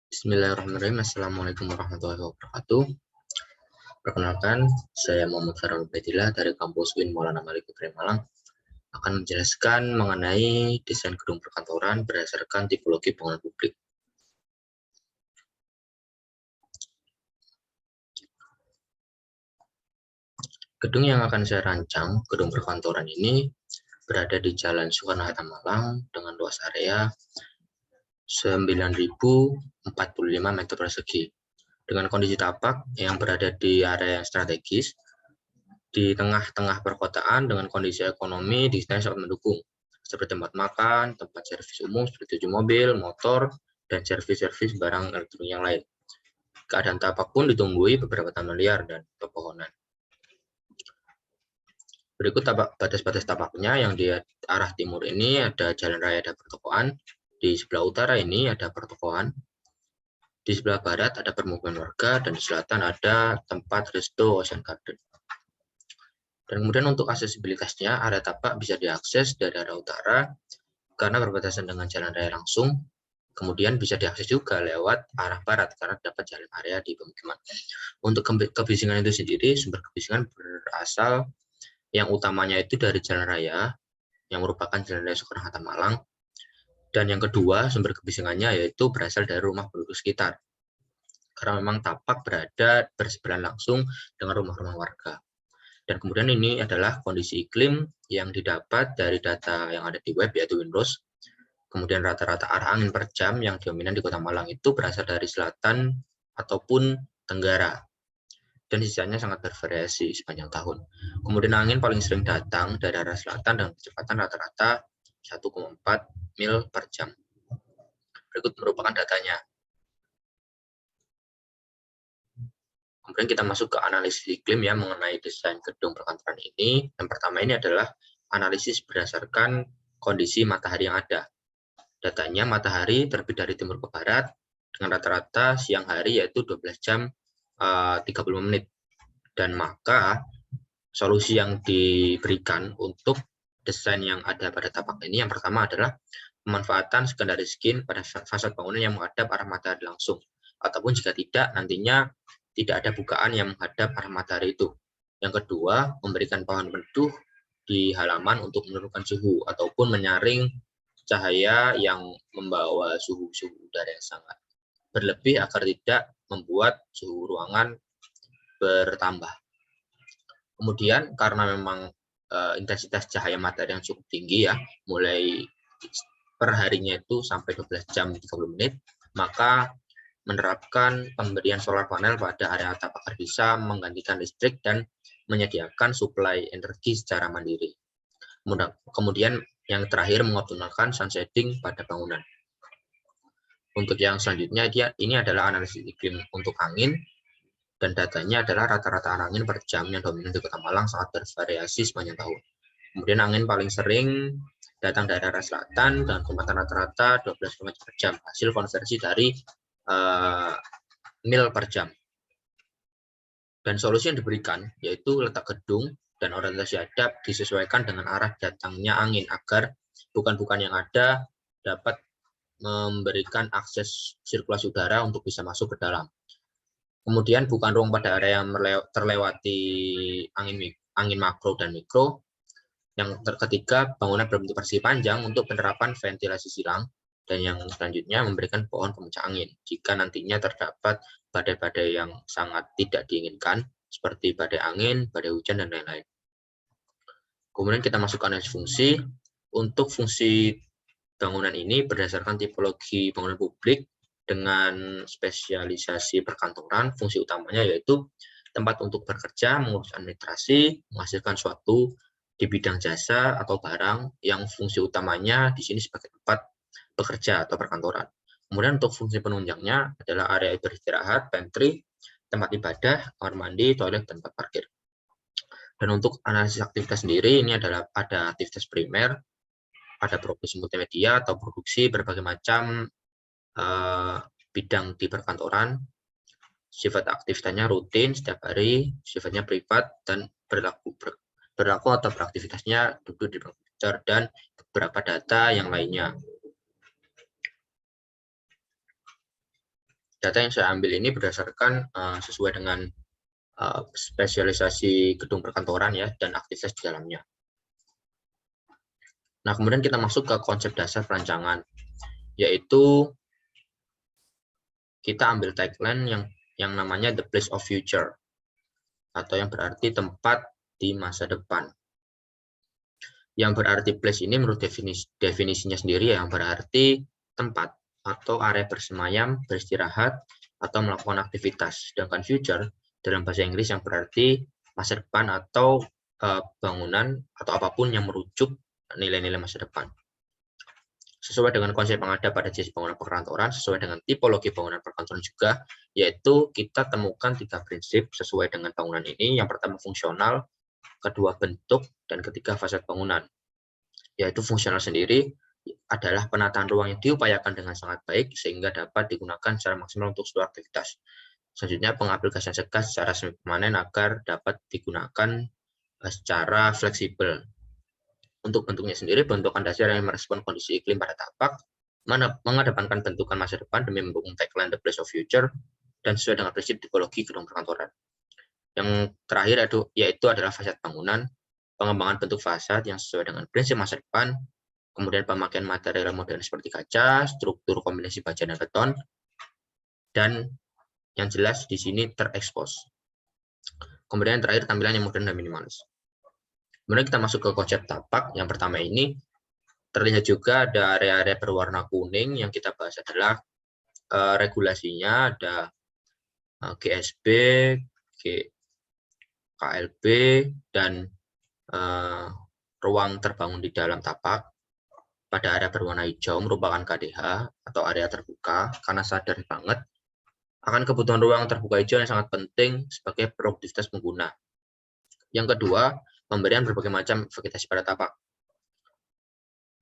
Bismillahirrahmanirrahim. Assalamualaikum warahmatullahi wabarakatuh. Perkenalkan, saya Muhammad Farul Baidillah dari kampus UIN Maulana Malik Ibrahim Malang akan menjelaskan mengenai desain gedung perkantoran berdasarkan tipologi bangunan publik. Gedung yang akan saya rancang, gedung perkantoran ini berada di Jalan Soekarno-Hatta Malang dengan luas area 9.045 meter persegi. Dengan kondisi tapak yang berada di area yang strategis, di tengah-tengah perkotaan dengan kondisi ekonomi desain sangat mendukung, seperti tempat makan, tempat servis umum seperti cuci mobil, motor, dan servis-servis barang elektronik yang lain. Keadaan tapak pun ditumbuhi beberapa taman liar dan pepohonan. Berikut batas-batas tapaknya. Yang di arah timur ini ada jalan raya dan pertokoan. Di sebelah utara ini ada pertokoan. Di sebelah barat ada permukiman warga, dan di selatan ada tempat resto Ocean Garden. Dan kemudian untuk aksesibilitasnya, area tapak bisa diakses dari arah utara karena berbatasan dengan jalan raya langsung. Kemudian bisa diakses juga lewat arah barat karena dapat jalan area di pemukiman. Untuk kebisingan itu sendiri, sumber kebisingan berasal yang utamanya itu dari jalan raya yang merupakan jalan raya Soekarno-Hatta Malang. Dan yang kedua, sumber kebisingannya yaitu berasal dari rumah penduduk sekitar. Karena memang tapak berada bersebelahan langsung dengan rumah-rumah warga. Dan kemudian ini adalah kondisi iklim yang didapat dari data yang ada di web, yaitu Windows. Kemudian rata-rata arah angin per jam yang dominan di Kota Malang itu berasal dari selatan ataupun tenggara. Dan sisanya sangat bervariasi sepanjang tahun. Kemudian angin paling sering datang dari arah selatan dengan kecepatan rata-rata 1,4 mil per jam. Berikut merupakan datanya. Kemudian kita masuk ke analisis iklim ya mengenai desain gedung perkantoran ini. Yang pertama ini adalah analisis berdasarkan kondisi matahari yang ada. Datanya matahari terbit dari timur ke barat dengan rata-rata siang hari yaitu 12 jam 30 menit. Dan maka solusi yang diberikan untuk desain yang ada pada tapak ini yang pertama adalah pemanfaatan secondary skin pada fasad bangunan yang menghadap arah matahari langsung. Ataupun jika tidak, nantinya tidak ada bukaan yang menghadap arah matahari itu. Yang kedua, memberikan pohon peneduh di halaman untuk menurunkan suhu ataupun menyaring cahaya yang membawa suhu udara yang sangat berlebih agar tidak membuat suhu ruangan bertambah. Kemudian karena memang intensitas cahaya matahari yang cukup tinggi ya, mulai per harinya itu sampai 12 jam 30 menit, maka menerapkan pemberian solar panel pada area atap agar bisa menggantikan listrik dan menyediakan suplai energi secara mandiri. Kemudian yang terakhir mengoptimalkan sun shading pada bangunan. Untuk yang selanjutnya ini adalah analisis iklim untuk angin, dan datanya adalah rata-rata angin per jam yang dominan di Kota Malang sangat bervariasi sepanjang tahun. Kemudian angin paling sering datang dari arah selatan dengan kecepatan rata-rata 12 km per jam, hasil konversi dari mil per jam. Dan solusi yang diberikan yaitu letak gedung dan orientasi hadap disesuaikan dengan arah datangnya angin agar bukan-bukan yang ada dapat memberikan akses sirkulasi udara untuk bisa masuk ke dalam. Kemudian bukan ruang pada area yang terlewati angin makro dan mikro. Yang ketiga, bangunan berbentuk persegi panjang untuk penerapan ventilasi silang. Dan yang selanjutnya memberikan pohon pemecah angin jika nantinya terdapat badai-badai yang sangat tidak diinginkan seperti badai angin, badai hujan, dan lain-lain. Kemudian kita masuk ke analisis fungsi. Untuk fungsi bangunan ini berdasarkan tipologi bangunan publik dengan spesialisasi perkantoran, fungsi utamanya yaitu tempat untuk bekerja, mengurus administrasi, menghasilkan suatu di bidang jasa atau barang yang fungsi utamanya di sini sebagai tempat bekerja atau perkantoran. Kemudian untuk fungsi penunjangnya adalah area beristirahat, pantry, tempat ibadah, kamar mandi, toilet, dan tempat parkir. Dan untuk analisis aktivitas sendiri ini adalah ada aktivitas primer, ada produksi multimedia atau produksi berbagai macam bidang di perkantoran. Sifat aktivitasnya rutin setiap hari, sifatnya privat, dan berlaku atau beraktivitasnya duduk di komputer, dan beberapa data yang lainnya. Data yang saya ambil ini berdasarkan sesuai dengan spesialisasi gedung perkantoran ya dan aktivitas di dalamnya. Nah, kemudian kita masuk ke konsep dasar perancangan, yaitu kita ambil tagline yang namanya the place of future, atau yang berarti tempat di masa depan. Yang berarti place ini menurut definisinya sendiri yang berarti tempat atau area bersemayam, beristirahat, atau melakukan aktivitas. Sedangkan future dalam bahasa Inggris yang berarti masa depan atau bangunan atau apapun yang merujuk nilai-nilai masa depan. Sesuai dengan konsep yang ada pada jenis bangunan perkantoran, sesuai dengan tipologi bangunan perkantoran juga, yaitu kita temukan 3 prinsip sesuai dengan bangunan ini. Yang pertama fungsional, kedua bentuk, dan ketiga fasad bangunan. Yaitu fungsional sendiri adalah penataan ruang yang diupayakan dengan sangat baik sehingga dapat digunakan secara maksimal untuk seluruh aktivitas. Selanjutnya pengaplikasian sekat secara semi permanen agar dapat digunakan secara fleksibel. Untuk bentuknya sendiri, bentukan dasar yang merespon kondisi iklim pada tapak, mengedepankan bentukan masa depan demi mendukung tagline the place of future, dan sesuai dengan prinsip tipologi gedung perkantoran. Yang terakhir yaitu adalah fasad bangunan, pengembangan bentuk fasad yang sesuai dengan prinsip masa depan, kemudian pemakaian material modern seperti kaca, struktur kombinasi baja dan beton, dan yang jelas di sini terekspos. Kemudian yang terakhir tampilan yang modern dan minimalis. Kemudian kita masuk ke konsep tapak. Yang pertama ini terlihat juga ada area-area berwarna kuning. Yang kita bahas adalah regulasinya, ada GSB, KLB, dan ruang terbangun di dalam tapak. Pada area berwarna hijau merupakan KDH atau area terbuka, karena sadar banget akan kebutuhan ruang terbuka hijau yang sangat penting sebagai produktivitas pengguna. Yang kedua, pemberian berbagai macam vegetasi pada tapak.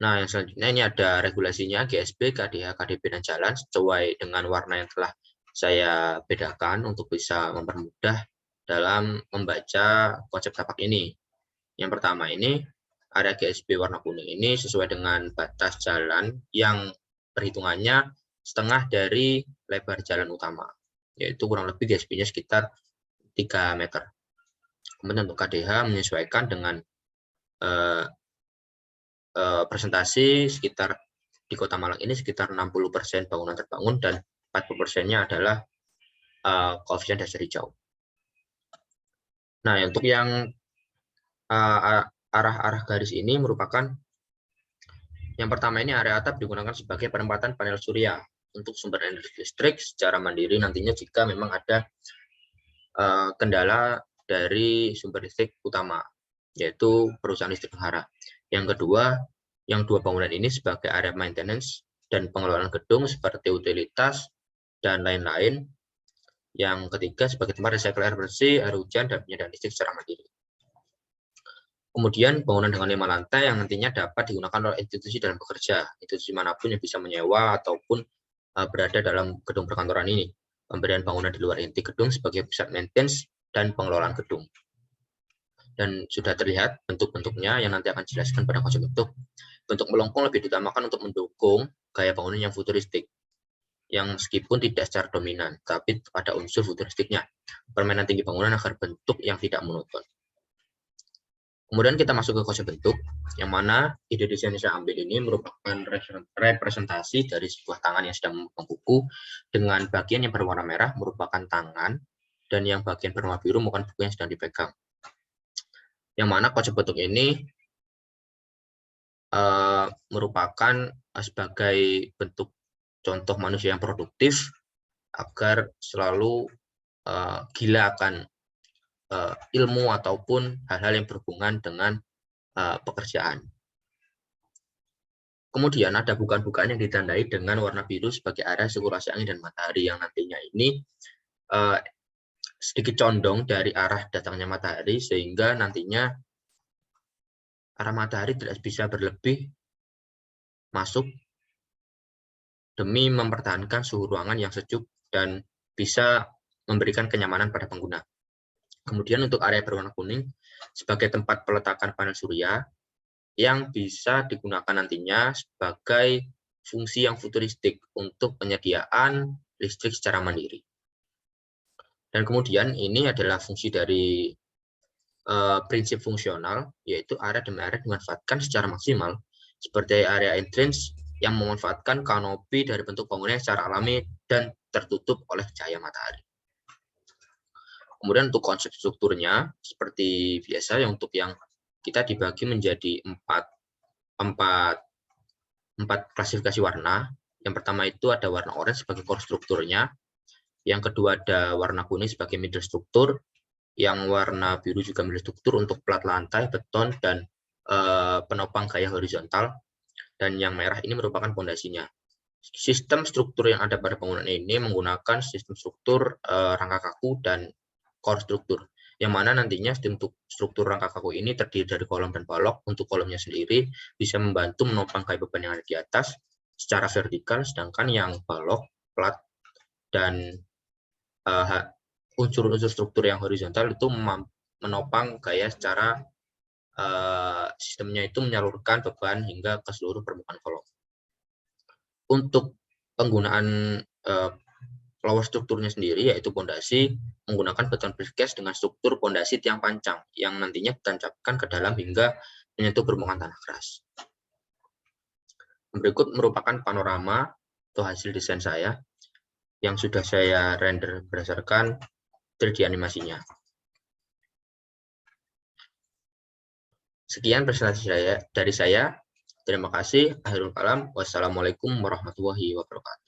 Nah, yang selanjutnya ini ada regulasinya GSB, KDH, KDB, dan jalan sesuai dengan warna yang telah saya bedakan untuk bisa mempermudah dalam membaca konsep tapak ini. Yang pertama ini, area GSB warna kuning ini sesuai dengan batas jalan yang perhitungannya setengah dari lebar jalan utama, yaitu kurang lebih GSB-nya sekitar 3 meter. Kemudian untuk KDH menyesuaikan dengan presentasi sekitar di Kota Malang ini sekitar 60% bangunan terbangun dan 40%-nya adalah koefisien dasar hijau. Nah, untuk yang arah-arah garis ini merupakan yang pertama ini area atap digunakan sebagai penempatan panel surya untuk sumber energi listrik secara mandiri nantinya jika memang ada kendala dari sumber listrik utama, yaitu perusahaan listrik negara. Yang kedua, yang 2 bangunan ini sebagai area maintenance dan pengelolaan gedung seperti utilitas dan lain-lain. Yang ketiga, sebagai tempat recycle air bersih, air hujan, dan penyediaan listrik secara mandiri. Kemudian bangunan dengan 5 lantai yang nantinya dapat digunakan oleh institusi dalam bekerja, institusi manapun yang bisa menyewa ataupun berada dalam gedung perkantoran ini. Pemberian bangunan di luar inti gedung sebagai pusat maintenance dan pengelolaan gedung. Dan sudah terlihat bentuk-bentuknya yang nanti akan dijelaskan pada konsep bentuk. Bentuk melengkung lebih diutamakan untuk mendukung gaya bangunan yang futuristik, yang meskipun tidak secara dominan, tapi pada unsur futuristiknya. Permainan tinggi bangunan agar bentuk yang tidak monoton. Kemudian kita masuk ke konsep bentuk, yang mana ide desain yang saya ambil ini merupakan representasi dari sebuah tangan yang sedang memegang buku, dengan bagian yang berwarna merah merupakan tangan, dan yang bagian berwarna biru merupakan buku yang sedang dipegang. Yang mana konsep bentuk ini merupakan sebagai bentuk contoh manusia yang produktif agar selalu gila akan ilmu ataupun hal-hal yang berhubungan dengan pekerjaan. Kemudian ada bukaan-bukaan yang ditandai dengan warna biru sebagai area sirkulasi angin dan matahari yang nantinya ini sedikit condong dari arah datangnya matahari sehingga nantinya arah matahari tidak bisa berlebih masuk demi mempertahankan suhu ruangan yang sejuk dan bisa memberikan kenyamanan pada pengguna. Kemudian untuk area berwarna kuning sebagai tempat peletakan panel surya yang bisa digunakan nantinya sebagai fungsi yang futuristik untuk penyediaan listrik secara mandiri. Dan kemudian ini adalah fungsi dari prinsip fungsional, yaitu area demi area dimanfaatkan secara maksimal, seperti area entrance yang memanfaatkan kanopi dari bentuk bangunan secara alami dan tertutup oleh cahaya matahari. Kemudian untuk konsep strukturnya, seperti biasa, untuk yang kita dibagi menjadi empat klasifikasi warna. Yang pertama itu ada warna orange sebagai core strukturnya. Yang kedua ada warna kuning sebagai middle struktur. Yang warna biru juga middle struktur untuk plat lantai, beton, dan penopang gaya horizontal. Dan yang merah ini merupakan fondasinya. Sistem struktur yang ada pada bangunan ini menggunakan sistem struktur rangka kaku dan core struktur. Yang mana nantinya struktur rangka kaku ini terdiri dari kolom dan balok. Untuk kolomnya sendiri bisa membantu menopang gaya beban yang ada di atas secara vertikal, sedangkan yang balok, plat, dan unsur-unsur struktur yang horizontal itu menopang gaya secara sistemnya itu menyalurkan beban hingga ke seluruh permukaan kolom. Untuk penggunaan lower strukturnya sendiri, yaitu pondasi, menggunakan beton precast dengan struktur pondasi tiang pancang yang nantinya ditancapkan ke dalam hingga menyentuh permukaan tanah keras. Berikut merupakan panorama atau hasil desain saya yang sudah saya render berdasarkan 3D animasinya. Sekian presentasi dari saya. Terima kasih. Akhirul kalam. Wassalamualaikum warahmatullahi wabarakatuh.